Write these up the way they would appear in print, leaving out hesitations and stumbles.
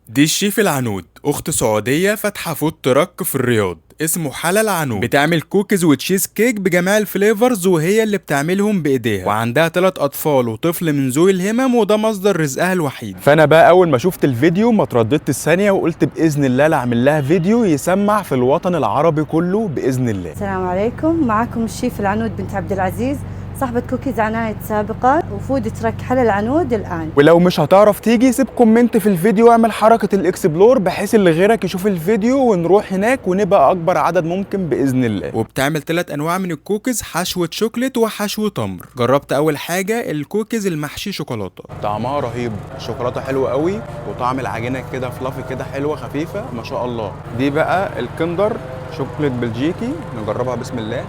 دي الشيف العنود، اخت سعوديه فاتحه فود تراك في الرياض اسمه حلا العنود. بتعمل كوكيز وتشيز كيك بجميع الفليفرز، وهي اللي بتعملهم بايديها، وعندها 3 اطفال وطفل من ذوي الهمم، وده مصدر رزقها الوحيد. فانا بقى اول ما شفت الفيديو ما ترددت الثانيه وقلت باذن الله لا اعمل لها فيديو يسمع في الوطن العربي كله باذن الله. السلام عليكم، معكم الشيف العنود بنت عبد العزيز، صاحبة كوكيز عناية سابقا وفود تراك حلا العنود الآن. ولو مش هتعرف تيجي سيب كومنت في الفيديو واعمل حركة الاكسبلور بحيث اللي غيرك يشوف الفيديو ونروح هناك ونبقى اكبر عدد ممكن باذن الله. وبتعمل 3 انواع من الكوكيز، حشوة شوكليت وحشو تمر. جربت اول حاجة الكوكيز المحشي شوكولاتة، طعمها رهيب، الشوكولاتة حلوة قوي وطعم العجينة كده فلافي كده حلوة خفيفة ما شاء الله. دي بقى الكندر شوكليت بلجيكي، نجربها بسم الله.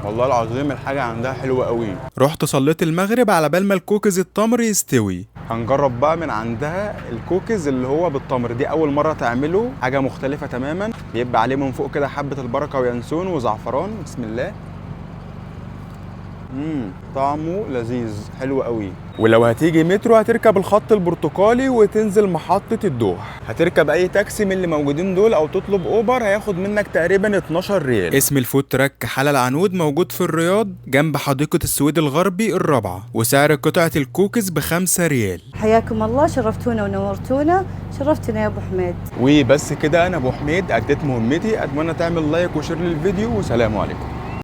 والله العظيم الحاجة عندها حلوة قوي. رحت صليت المغرب على بال ما الكوكيز التمر يستوي. هنجرب بقى من عندها الكوكيز اللي هو بالتمر، دي أول مرة تعمله، حاجة مختلفة تماما. بيبقى عليه من فوق كده حبة البركة وينسون وزعفران. بسم الله. طعمه لذيذ حلو قوي. ولو هتيجي مترو هتركب الخط البرتقالي وتنزل محطة الدوح. هتركب اي تاكسي من اللي موجودين دول او تطلب اوبر هياخد منك تقريبا 12 ريال. اسم الفود تراك حلا العنود موجود في الرياض جنب حديقة السويد الغربي الرابعة، وسعر قطعة الكوكيز ب5 ريال. حياكم الله، شرفتونا ونورتونا، شرفتنا يا ابو حميد. وبس كده، انا ابو حميد اديت مهمتي. اتمنى تعمل لايك وشير للفيديو، وسلام عليكم.